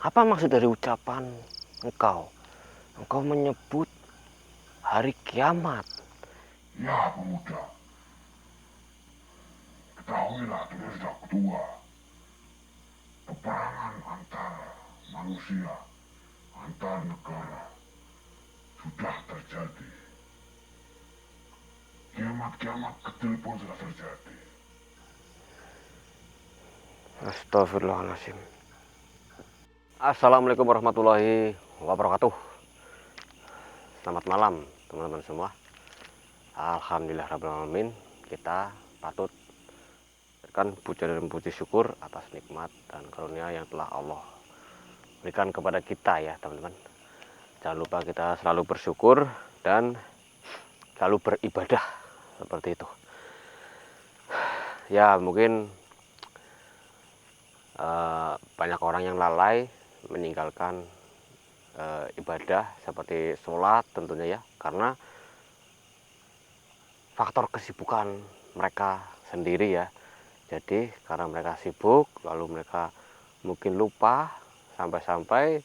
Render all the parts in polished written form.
Apa maksud dari ucapan engkau? Engkau menyebut hari kiamat. Ya pemuda, ketahuilah kita sudah tua. Peperangan antar manusia, antar negara sudah terjadi. Kiamat-kiamat kecil pun sudah terjadi. Astagfirullahaladzim. Assalamualaikum warahmatullahi wabarakatuh. Selamat malam teman-teman semua. Alhamdulillahirrahmanirrahim. Kita patut berikan puja dan puji syukur atas nikmat dan karunia yang telah Allah berikan kepada kita ya teman-teman. Jangan lupa kita selalu bersyukur dan selalu beribadah seperti itu. Ya mungkin banyak orang yang lalai meninggalkan ibadah seperti sholat tentunya ya, karena faktor kesibukan mereka sendiri ya. Jadi karena mereka sibuk, lalu mereka mungkin lupa sampai-sampai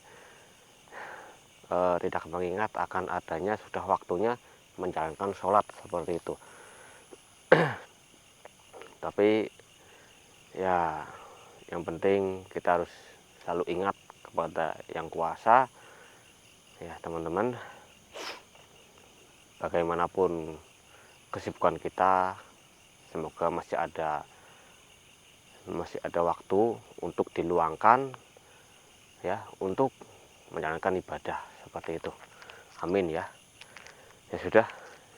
tidak mengingat akan adanya sudah waktunya menjalankan sholat seperti itu. Tapi ya yang penting kita harus selalu ingat kepada yang kuasa ya teman-teman. Bagaimanapun kesibukan kita, semoga masih ada waktu untuk diluangkan ya untuk menjalankan ibadah seperti itu. Amin ya. Ya sudah,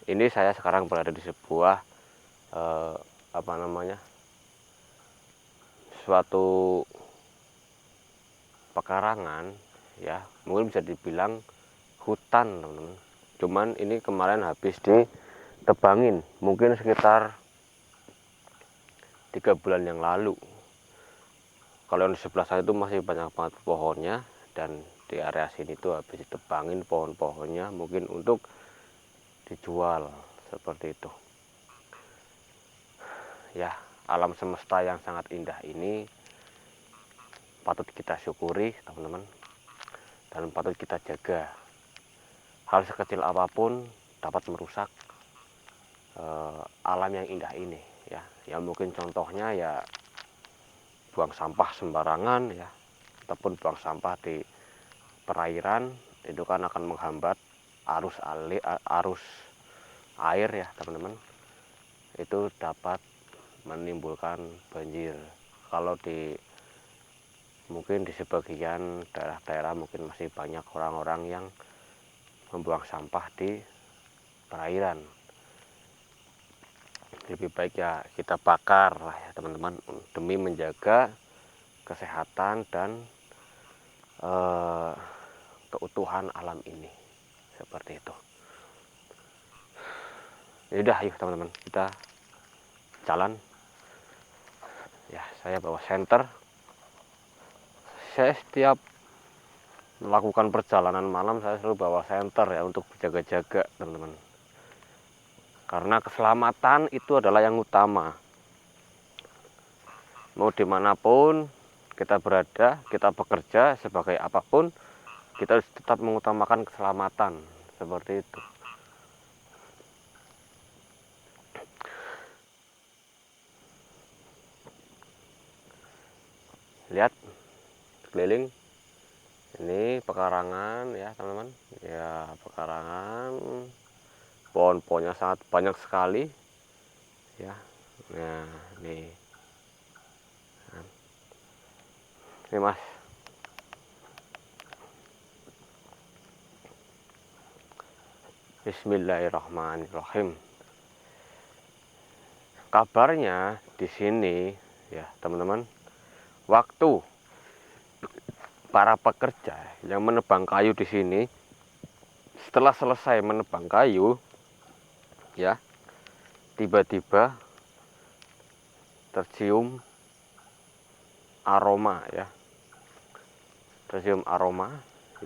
ini saya sekarang berada di sebuah suatu pekarangan ya, mungkin bisa dibilang hutan teman-teman. Cuman ini kemarin habis ditebangin, mungkin sekitar 3 bulan yang lalu. Kalau yang di sebelah saya itu masih banyak banget pohonnya, dan di area sini tuh habis ditebangin pohon-pohonnya mungkin untuk dijual seperti itu. Ya, alam semesta yang sangat indah ini patut kita syukuri teman-teman, dan patut kita jaga. Hal sekecil apapun dapat merusak alam yang indah ini ya. Ya mungkin contohnya ya buang sampah sembarangan ya, ataupun buang sampah di perairan, itu kan akan menghambat arus air ya teman-teman. Itu dapat menimbulkan banjir. Kalau mungkin di sebagian daerah-daerah mungkin masih banyak orang-orang yang membuang sampah di perairan. Lebih baik ya kita bakar lah ya teman-teman, demi menjaga kesehatan dan keutuhan alam ini seperti itu. Yaudah yuk teman-teman, kita jalan ya. Saya bawa senter. Saya setiap melakukan perjalanan malam saya selalu bawa senter ya, untuk berjaga-jaga teman-teman, karena keselamatan itu adalah yang utama. Mau dimanapun kita berada, kita bekerja sebagai apapun, kita harus tetap mengutamakan keselamatan seperti itu. Lihat keliling, ini pekarangan ya teman-teman ya, pekarangan, pohon-pohonnya sangat banyak sekali ya. Nah ini mas, bismillahirrahmanirrahim. Kabarnya di sini ya teman-teman, waktu para pekerja yang menebang kayu di sini, setelah selesai menebang kayu ya, tiba-tiba tercium aroma ya, tercium aroma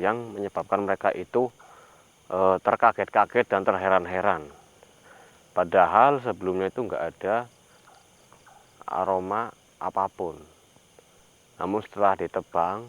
yang menyebabkan mereka itu terkaget-kaget dan terheran-heran. Padahal sebelumnya itu nggak ada aroma apapun. Namun setelah ditebang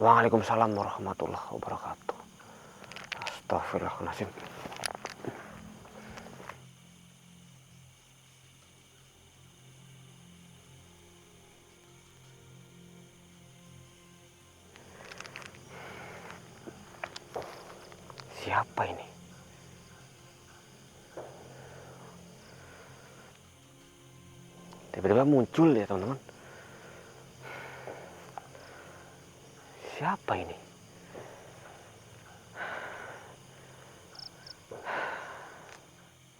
Waalaikumsalam warahmatullahi wabarakatuh. Astagfirullahaladzim. Siapa ini? Tiba-tiba muncul ya teman-teman. Siapa ini?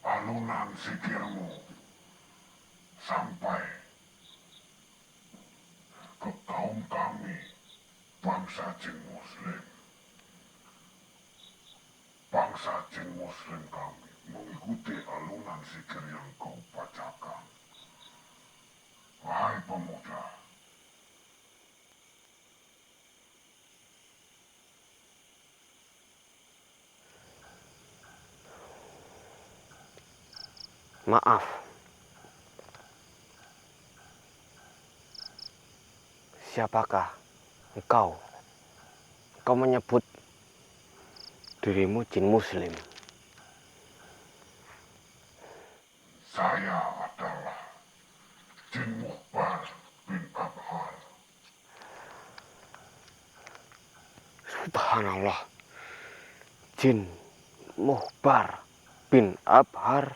Alunan zikirmu sampai ke kaum kami, bangsa jin muslim. Bangsa jin muslim kami mengikuti alunan zikir yang kau bacakan. Wahai pemuda, Maaf. Siapakah engkau? Engkau menyebut dirimu jin muslim. saya adalah Jin Mukhbar bin Abhar. Subhanallah. Jin Mukhbar bin Abhar.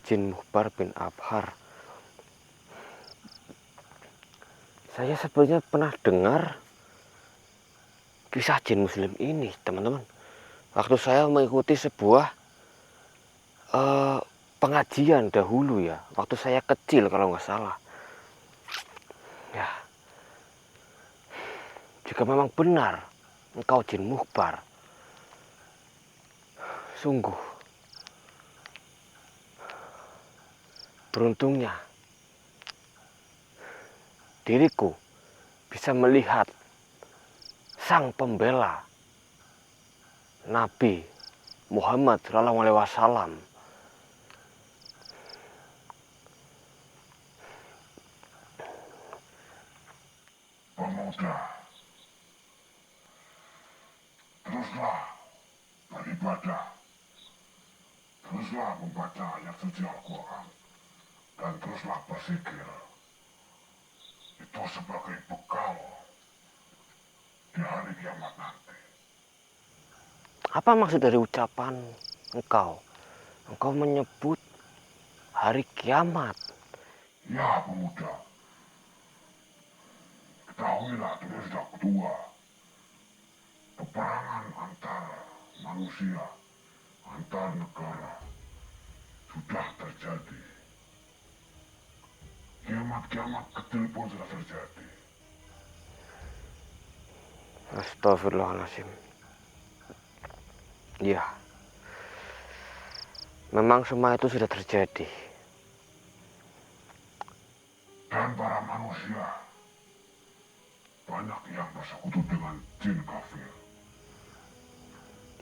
Jin Mukhbar bin Abhar. Saya sebenarnya pernah dengar kisah jin muslim ini, teman-teman. Waktu saya mengikuti sebuah pengajian dahulu ya, waktu saya kecil kalau nggak salah. Ya, jika memang benar engkau jin mukhbar, sungguh beruntungnya diriku bisa melihat sang pembela Nabi Muhammad SAW. Pemuda, teruslah beribadah, teruslah membaca ayat suci Al-Quran, dan teruslah berzikir. Itu sebagai bekal di hari kiamat nanti. Apa maksud dari ucapan engkau? Engkau menyebut hari kiamat. Ya pemuda, ketahuilah itu sudah tua. Peperangan antara manusia, antar negara sudah terjadi. Kiamat-kiamat kecil pun sudah terjadi. Astagfirullahaladzim. Ya, memang semua itu sudah terjadi. Dan para manusia banyak yang bersekutu dengan jin kafir.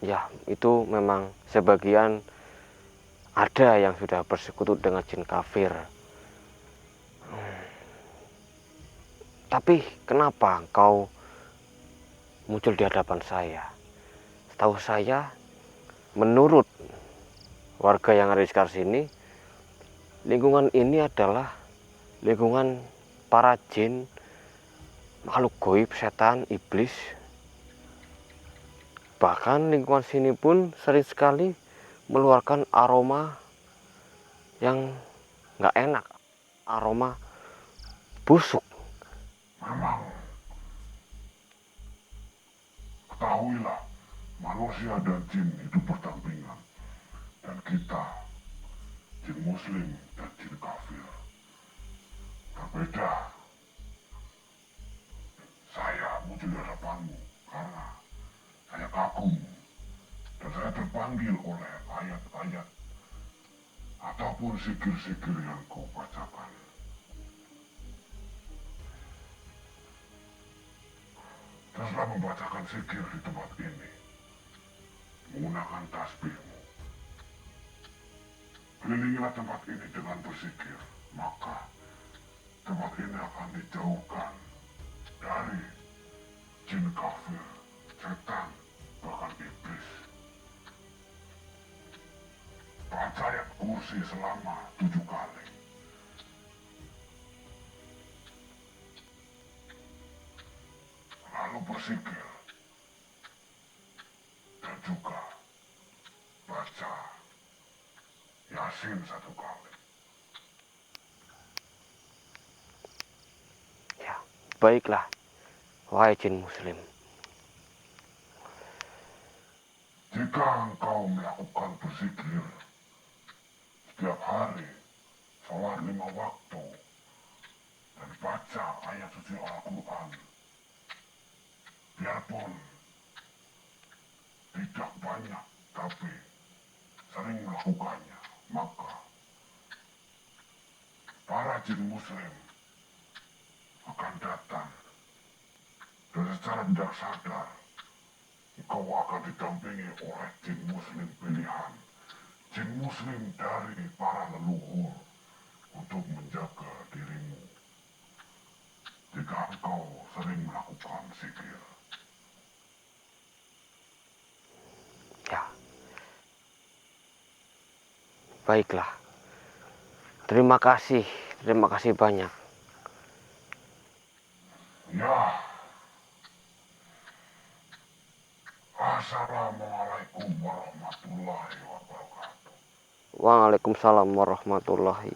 Ya, itu memang sebagian ada yang sudah bersekutu dengan jin kafir. Tapi kenapa engkau muncul di hadapan saya? Setahu saya, menurut warga yang ada di sekitar sini, lingkungan ini adalah lingkungan para jin, makhluk goib, setan, iblis. Bahkan lingkungan sini pun sering sekali mengeluarkan aroma yang nggak enak, aroma busuk. Memang, ketahuilah, manusia dan jin itu berdampingan. Dan kita, jin muslim dan jin kafir, berbeda. Saya muncul di hadapanmu karena saya kagum dan saya terpanggil oleh ayat-ayat ataupun zikir-zikir yang kau bacakan. Teruslah membacakan zikir di tempat ini menggunakan tasbihmu. Kelilingilah tempat ini dengan berzikir, maka tempat ini akan dijauhkan dari jin kafir, setan, bahkan iblis. Baca ayat kursi selama 7 kali. Lalu bersikir. Dan juga baca Yasin 1 kali. Ya, baiklah, wahai jin muslim. Jika engkau melakukan berzikir setiap hari, sholat 5 waktu, dan baca ayat suci Al-Quran, biarpun tidak banyak, tapi sering melakukannya, maka para jin muslim akan datang dan secara tidak sadar engkau akan didampingi oleh jin muslim pilihan, jin muslim dari para leluhur untuk menjaga dirimu jika engkau sering melakukan zikir. Ya, baiklah. Terima kasih banyak. Ya, assalamualaikum warahmatullahi wabarakatuh. Waalaikumsalam warahmatullahi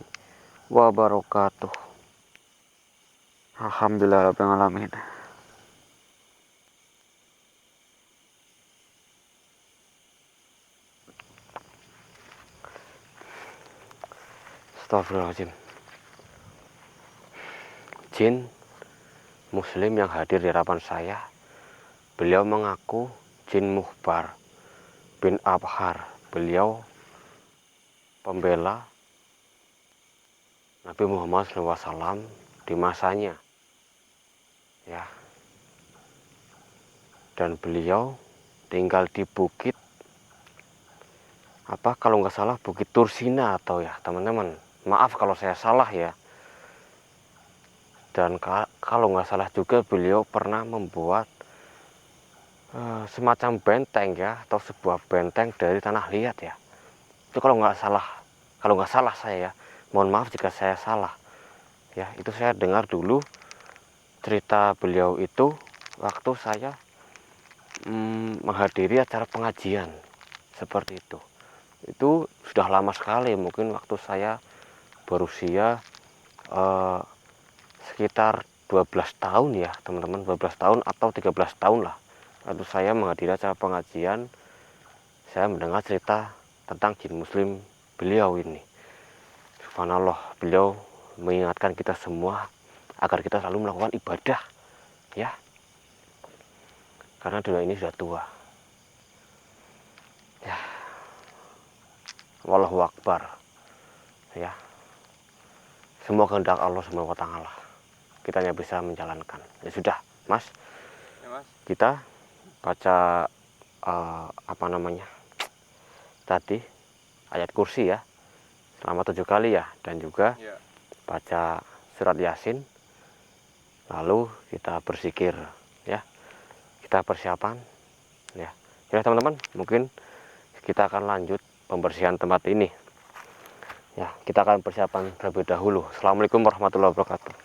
wabarakatuh. Alhamdulillah rabbil alamin. Astagfirullahaladzim. Jin muslim yang hadir di hadapan saya, beliau mengaku jin Muhbar bin Abhar. Beliau pembela Nabi Muhammad SAW di masanya, ya. Dan beliau tinggal di bukit apa, kalau nggak salah Bukit Tursina atau, ya teman-teman, maaf kalau saya salah ya. Dan kalau nggak salah juga beliau pernah membuat semacam benteng, ya, atau sebuah benteng dari tanah liat, ya. Itu kalau nggak salah saya, ya. Mohon maaf jika saya salah, ya. Itu saya dengar dulu cerita beliau itu waktu saya menghadiri acara pengajian seperti itu. Itu sudah lama sekali, mungkin waktu saya berusia sekitar 12 tahun ya teman-teman, 12 tahun atau 13 tahun lah. Waktu saya menghadiri acara pengajian, saya mendengar cerita tentang jin muslim beliau ini. Subhanallah, beliau mengingatkan kita semua agar kita selalu melakukan ibadah, ya, karena dunia ini sudah tua, ya. Wallahu akbar, ya. Semua kehendak Allah Subhanahu wa taala, kita hanya bisa menjalankan. Ya sudah, Mas. Ya, Mas. Kita baca apa namanya tadi, ayat kursi ya selama 7 kali ya, dan juga Ya. baca surat Yasin, lalu kita berzikir, ya. Kita persiapan, ya. Ya teman-teman, mungkin kita akan lanjut pembersihan tempat ini, ya. Kita akan persiapan terlebih dahulu. Assalamualaikum warahmatullahi wabarakatuh.